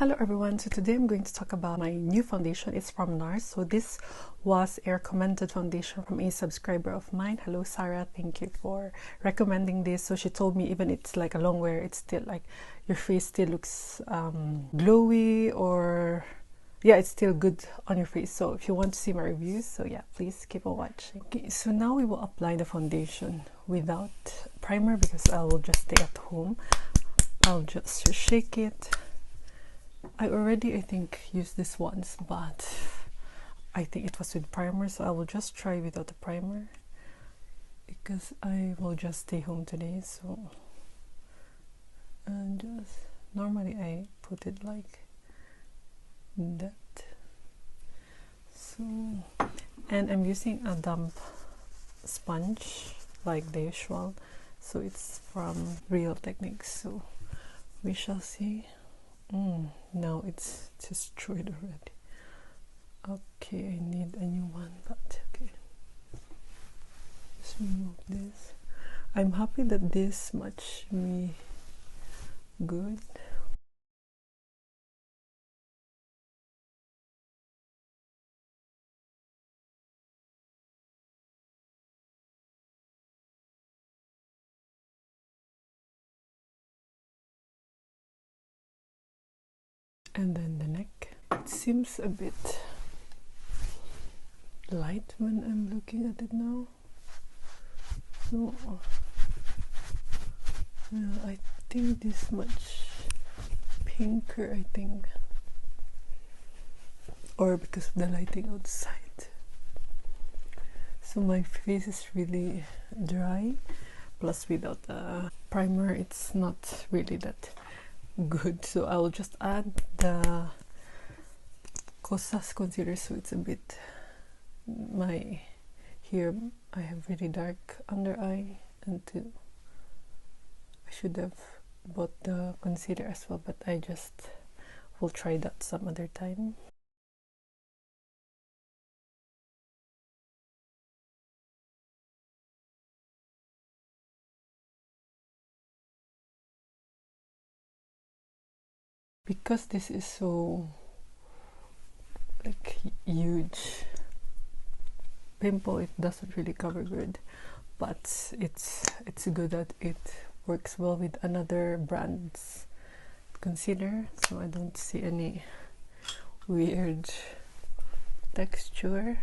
Hello everyone, so today I'm going to talk about my new foundation. It's from NARS. So this was a recommended foundation from a subscriber of mine. Hello Sarah, thank you for recommending this. So she told me even it's like a long wear, it's still like your face still looks glowy, or yeah, it's still good on your face. So if you want to see my reviews, so yeah, please keep on watching. Okay, so now we will apply the foundation without primer because I will just stay at home. I'll just shake it. I think used this once, but I think it was with primer, so I will just try without the primer because I will just stay home today. So and just normally I put it like that. So, and I'm using a damp sponge like the usual, so it's from Real Techniques, so we shall see. No, it's destroyed already. Okay, I need a new one, but okay. Just remove this. I'm happy that this much me good. And then the neck. It seems a bit light when I'm looking at it now. So yeah, I think this much pinker, I think, or because of the lighting outside. So my face is really dry, plus without a primer it's not really that good. So I will just add the Kosas concealer, so it's a bit my here I have really dark under eye, and I should have bought the concealer as well, but I just will try that some other time. Because this is so like huge pimple, it doesn't really cover good, but it's good that it works well with another brand's concealer, so I don't see any weird texture.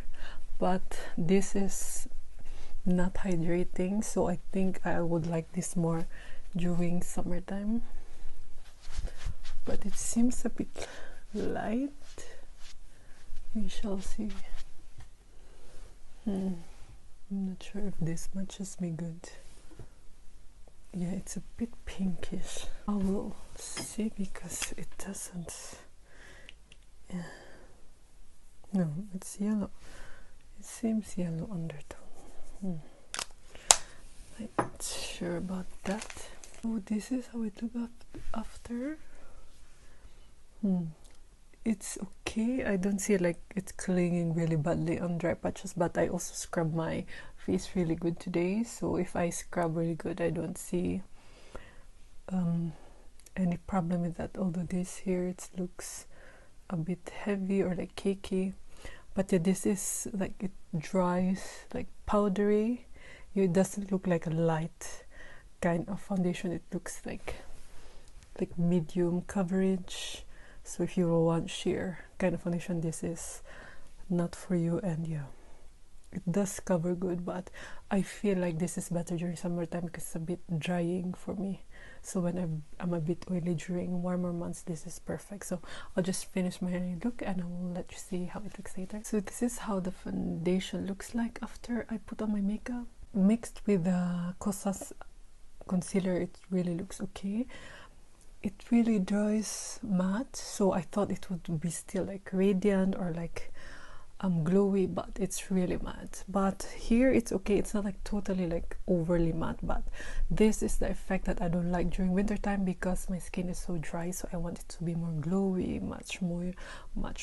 But this is not hydrating, so I think I would like this more during summertime, but it seems a bit light. We shall see. I'm not sure if this matches me good. Yeah, it's a bit pinkish. I will see because it doesn't. Yeah. No, it's yellow. It seems yellow undertone. I'm not sure about that. Oh, this is how it looks after. It's okay. I don't see like it's clinging really badly on dry patches, but I also scrub my face really good today, so if I scrub really good I don't see any problem with that. Although this here it looks a bit heavy or like cakey, but yeah, this is like it dries like powdery. It doesn't look like a light kind of foundation. It looks like medium coverage. So if you want sheer kind of foundation, this is not for you. And yeah, it does cover good, but I feel like this is better during summertime because it's a bit drying for me. So when I'm a bit oily during warmer months, this is perfect. So I'll just finish my look and I will let you see how it looks later. So this is how the foundation looks like after I put on my makeup. Mixed with the Kosas concealer, it really looks okay. It really dries matte, so I thought it would be still like radiant or like glowy, but it's really matte. But here it's okay, it's not like totally like overly matte, but this is the effect that I don't like during winter time because my skin is so dry, so I want it to be more glowy, much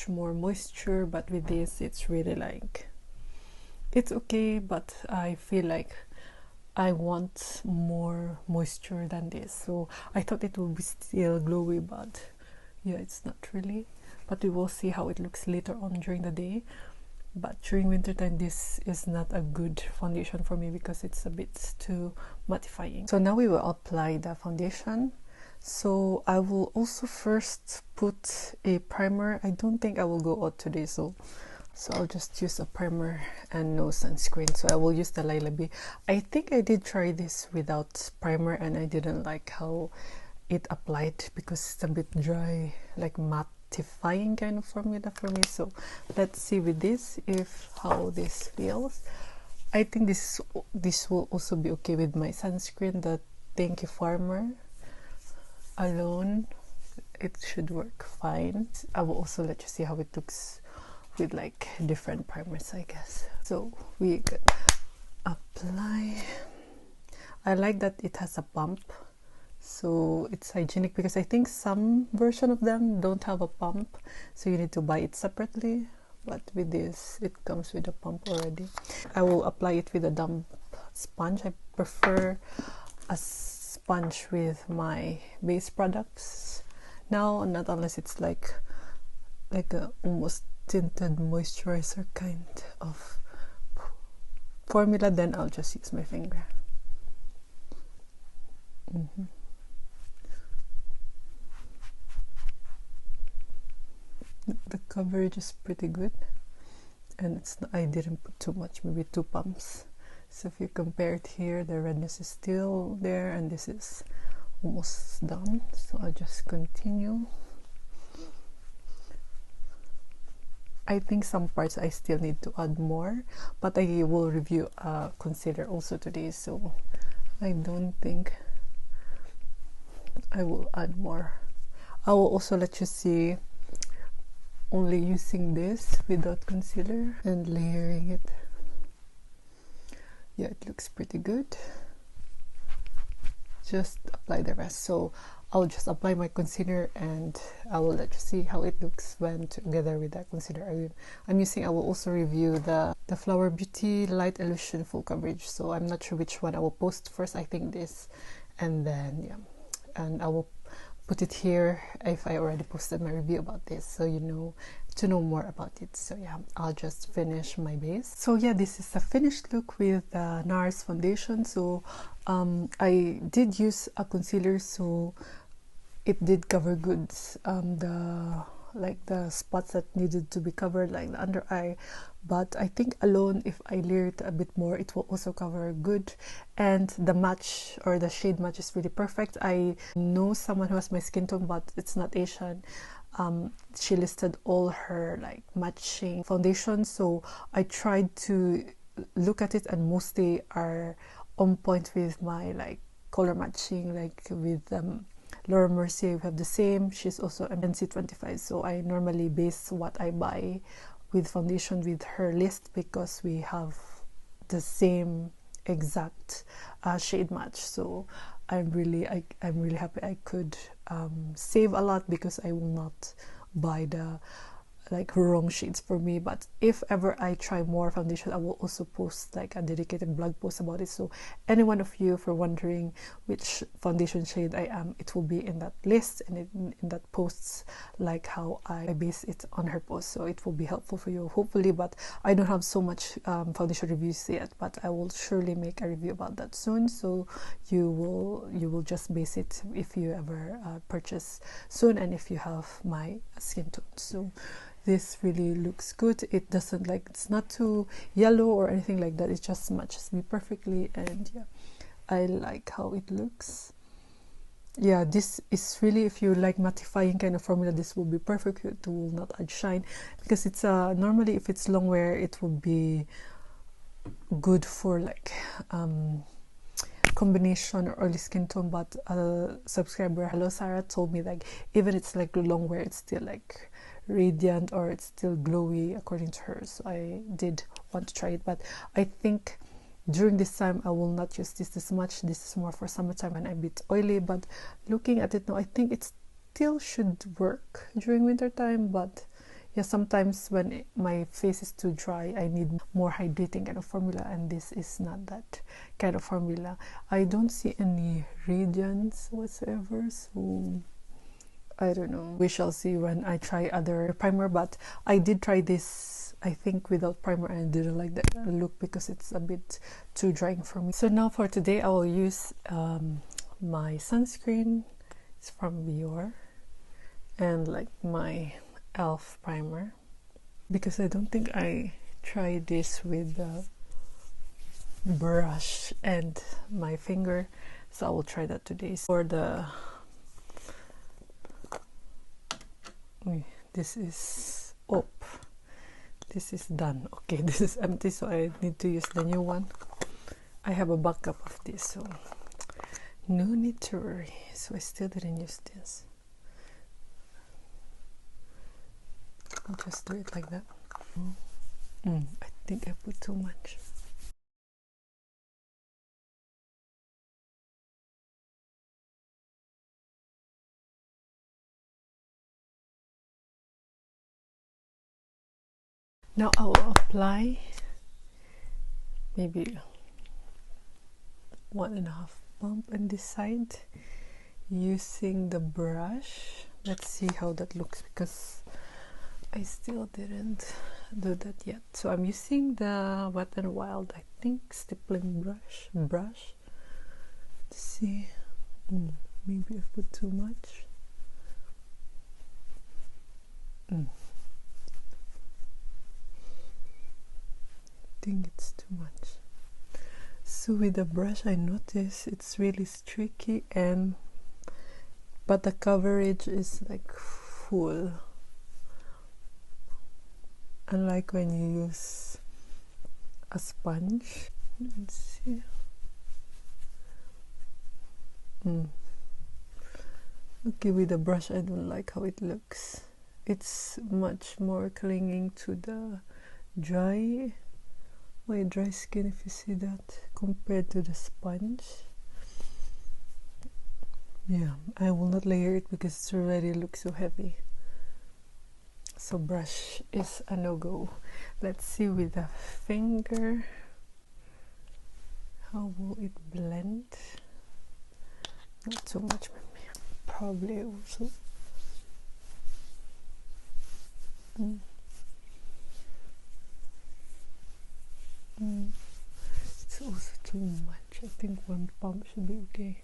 more moisture. But with this it's really like it's okay, but I feel like I want more moisture than this, so I thought it would be still glowy, but yeah, it's not really, but we will see how it looks later on during the day. But during wintertime, this is not a good foundation for me because it's a bit too mattifying. So now we will apply the foundation. So I will also first put a primer. I don't think I will go out today, so I'll just use a primer and no sunscreen. So I will use the Lilabi. I think I did try this without primer and I didn't like how it applied because it's a bit dry, like mattifying kind of formula for me. So let's see with this if how this feels. I think this will also be okay with my sunscreen, the Thank You Farmer alone. It should work fine. I will also let you see how it looks with like different primers, I guess. So we can apply. I like that it has a pump, so it's hygienic, because I think some version of them don't have a pump, so you need to buy it separately, but with this it comes with a pump already. I will apply it with a damp sponge. I prefer a sponge with my base products now, not unless it's like a almost tinted moisturizer kind of formula, then I'll just use my finger. The coverage is pretty good, and it's not, I didn't put too much, maybe 2 pumps. So if you compare it here, the redness is still there and this is almost done, so I'll just continue. I think some parts I still need to add more, but I will review concealer also today, so I don't think I will add more. I will also let you see only using this without concealer and layering it. Yeah, it looks pretty good. Just apply the rest. So I'll just apply my concealer and I will let you see how it looks when together with that concealer I'm using. I will also review the Flower Beauty Light Illusion Full Coverage. So I'm not sure which one I will post first. I think this, and then yeah, and I will put it here if I already posted my review about this, so you know to know more about it. So yeah, I'll just finish my base. So yeah, this is the finished look with the NARS foundation. So I did use a concealer, so it did cover good the spots that needed to be covered, like the under eye, but I think alone, if I layer it a bit more, it will also cover good, and the match or the shade match is really perfect. I know someone who has my skin tone, but it's not Asian. She listed all her like matching foundations, so I tried to look at it, and mostly are on point with my like color matching, like with Laura Mercier. We have the same. She's also an NC25, so I normally base what I buy with foundation with her list because we have the same exact shade match. So I'm really happy I could save a lot, because I will not buy the like wrong shades for me. But if ever I try more foundation, I will also post like a dedicated blog post about it, so any one of you for wondering which foundation shade I am, it will be in that list and in that posts, like how I base it on her post, so it will be helpful for you hopefully. But I don't have so much foundation reviews yet, but I will surely make a review about that soon, so you will just base it if you ever purchase soon, and if you have my skin tone. So this really looks good. It doesn't like, it's not too yellow or anything like that. It just matches me perfectly, and yeah, I like how it looks. Yeah, this is really, if you like mattifying kind of formula, this will be perfect. It will not add shine, because it's normally if it's long wear, it would be good for like combination or oily skin tone. But a subscriber, hello Sarah, told me like even it's like long wear, it's still like radiant or it's still glowy according to her. So I did want to try it, but I think during this time I will not use this as much. This is more for summertime and a bit oily, but looking at it now, I think it still should work during winter time. But yeah, sometimes when my face is too dry, I need more hydrating kind of formula, and this is not that kind of formula. I don't see any radiance whatsoever, so I don't know, we shall see when I try other primer. But I did try this, I think, without primer, and I didn't like that look because it's a bit too drying for me. So now for today I will use my sunscreen. It's from Bior, and like my elf primer, because I don't think I tried this with the brush and my finger, so I will try that today. For the this is this is done. Okay, this is empty, so I need to use the new one. I have a backup of this, so no need to worry. So I still didn't use this. I'll just do it like that. I think I put too much. Now I will apply maybe 1.5 pump on this side using the brush. Let's see how that looks, because I still didn't do that yet. So I'm using the Wet n Wild, I think, stippling brush to see. Maybe I put too much. I think it's too much. So with the brush, I notice it's really streaky, but the coverage is like full, unlike when you use a sponge. Let's see. Okay, with the brush I don't like how it looks. It's much more clinging to the my dry skin, if you see that, compared to the sponge. Yeah, I will not layer it because it already looks so heavy. So brush is a no-go. Let's see with the finger, how will it blend? Not so much, maybe. Probably also. It's also too much. I think 1 pump should be okay.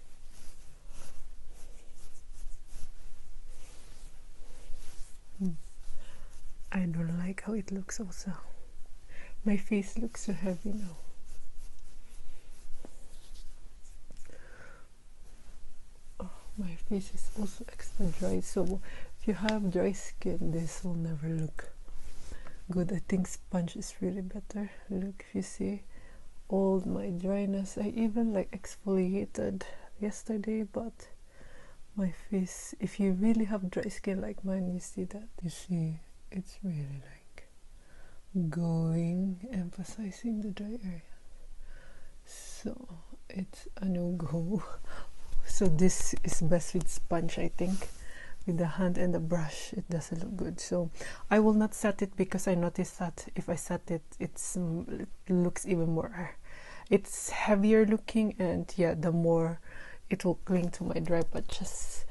I don't like how it looks also. My face looks so heavy now. My face is also extra dry, so if you have dry skin, this will never look good. I think sponge is really better. Look, if you see all my dryness, I even like exfoliated yesterday, but my face, if you really have dry skin like mine, you see that. You see, it's really like emphasizing the dry area. So it's a no-go. So this is best with sponge, I think. With the hand and the brush, it doesn't look good. So I will not set it, because I noticed that if I set it, it looks even more. It's heavier looking, and yeah, the more it will cling to my dry patches.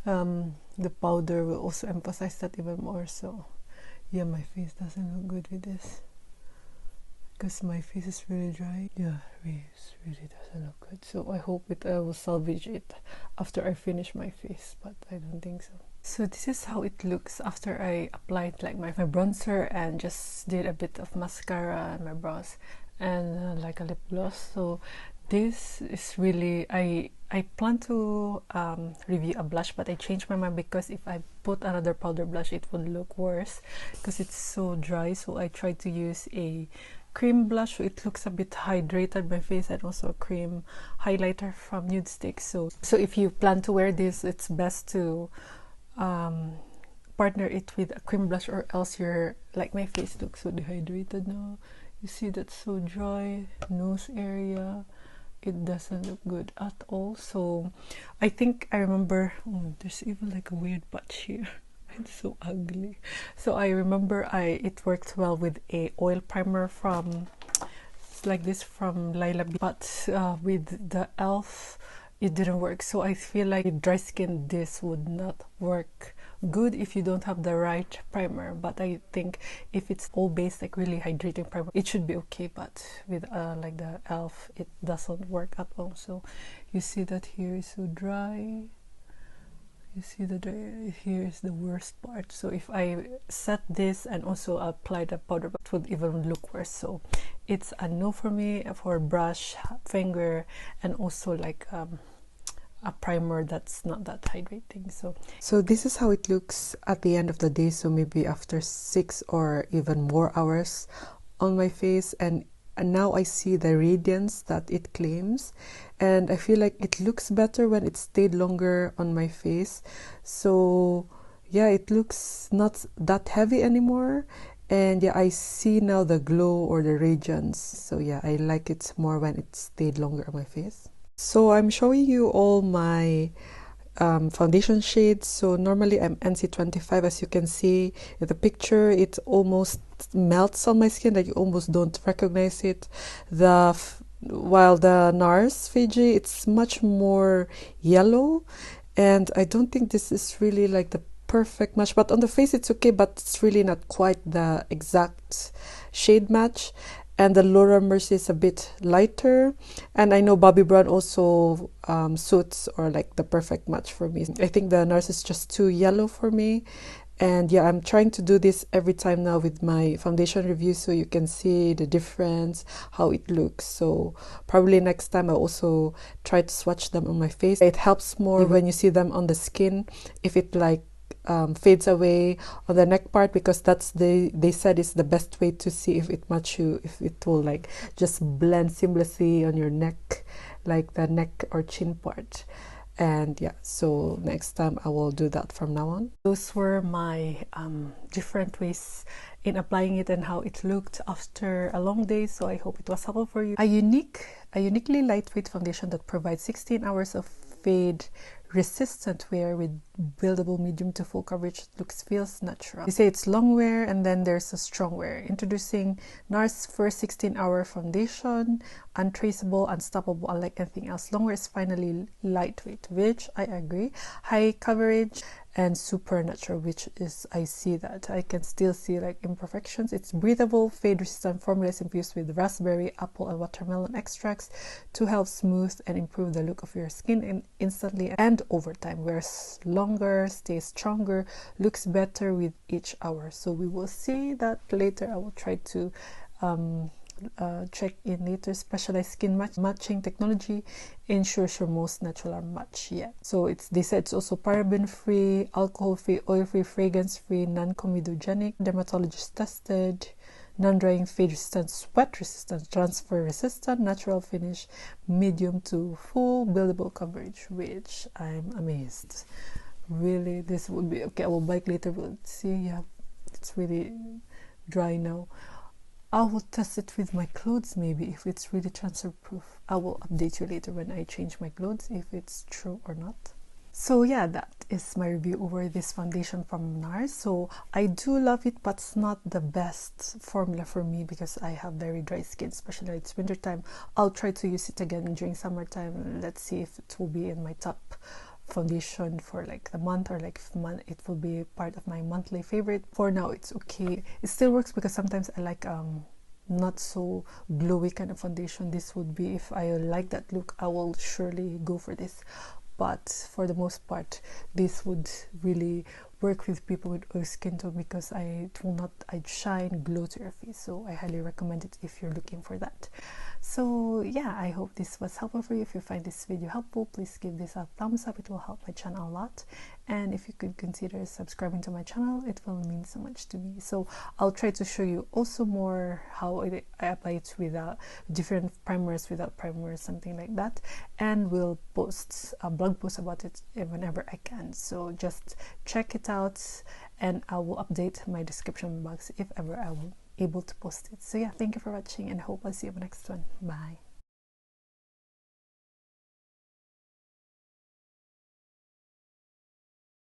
The powder will also emphasize that even more. So yeah, my face doesn't look good with this, because my face is really dry. Yeah, it really doesn't look good. So I hope I will salvage it after I finish my face, but I don't think so. So this is how it looks after I applied like my bronzer and just did a bit of mascara and my brows and like a lip gloss. So this is really, I plan to review a blush, but I changed my mind, because if I put another powder blush it would look worse because it's so dry. So I tried to use a cream blush, so it looks a bit hydrated my face, and also a cream highlighter from Nude Stick. So if you plan to wear this, it's best to partner it with a cream blush, or else you're like, my face looks so dehydrated now. You see, that's so dry. Nose area, it doesn't look good at all. So I think I remember, there's even like a weird patch here. It's so ugly. So I remember it worked well with a oil primer from like this from Lila, but with the elf it didn't work. So I feel like with dry skin this would not work good if you don't have the right primer. But I think if it's all based like really hydrating primer, it should be okay. But with like the elf, it doesn't work at all. So you see that here is so dry. You see that here is the worst part. So if I set this and also apply the powder, it would even look worse. So it's a no for me for brush, finger, and also like a primer that's not that hydrating. So this is how it looks at the end of the day. So maybe after 6 or even more hours on my face, and now I see the radiance that it claims, and I feel like it looks better when it stayed longer on my face. So yeah, it looks not that heavy anymore, and yeah, I see now the glow or the radiance. So yeah, I like it more when it stayed longer on my face. So I'm showing you all my foundation shades. So normally I'm NC25. As you can see in the picture, it almost melts on my skin, that you almost don't recognize it. While the NARS Fiji, it's much more yellow, and I don't think this is really like the perfect match. But on the face it's okay, but it's really not quite the exact shade match. And the Laura Mercier is a bit lighter, and I know Bobbi Brown also suits or like the perfect match for me. I think the NARS is just too yellow for me, and yeah, I'm trying to do this every time now with my foundation review, so you can see the difference, how it looks. So probably next time I'll also try to swatch them on my face. It helps more when you see them on the skin, if it like fades away on the neck part, because that's they said is the best way to see if it match you, if it will like just blend seamlessly on your neck, like the neck or chin part. And yeah, so next time I will do that from now on. Those were my different ways in applying it and how it looked after a long day. So I hope it was helpful for you. A uniquely lightweight foundation that provides 16 hours of fade resistant wear with buildable medium to full coverage. Feels natural. They say it's long wear, and then there's a strong wear. Introducing NARS first 16-hour foundation, untraceable, unstoppable, unlike anything else. Long wear is finally lightweight, which I agree. High coverage and super natural, which is, I see that. I can still see like imperfections. It's breathable, fade resistant. Formula is infused with raspberry, apple, and watermelon extracts to help smooth and improve the look of your skin instantly and over time. Wears longer, stays stronger, looks better with each hour. So we will see that later. I will try to check in later. Specialized skin matching technology ensures your most natural match yet. So they said it's also paraben free, alcohol free, oil free, fragrance free, non-comedogenic, dermatologist tested, non-drying, fade resistant, sweat resistant, transfer resistant, natural finish, medium to full buildable coverage, which I'm amazed. Really, this would be okay. I will bike later. We'll see. Yeah, it's really dry now. I will test it with my clothes, maybe, if it's really transfer proof. I will update you later when I change my clothes, if it's true or not. So yeah, that is my review over this foundation from NARS. So I do love it, but it's not the best formula for me because I have very dry skin, especially when it's winter time. I'll try to use it again during summertime. Let's see if it will be in my top foundation for like the month, or like it will be part of my monthly favorite. For now it's okay. It still works because sometimes I like not so glowy kind of foundation. This would be, if I like that look, I will surely go for this. But for the most part, this would really work with people with oil skin tone, because it will not shine, glow to your face. So I highly recommend it if you're looking for that. So yeah, I hope this was helpful for you. If you find this video helpful, please give this a thumbs up. It will help my channel a lot. And if you could consider subscribing to my channel, it will mean so much to me. So I'll try to show you also more how I apply it without different primers, without primers, something like that. And we'll post a blog post about it whenever I can. So just check it out, and I will update my description box if ever I will able to post it. So yeah, thank you for watching, and hope I'll see you in the next one. Bye.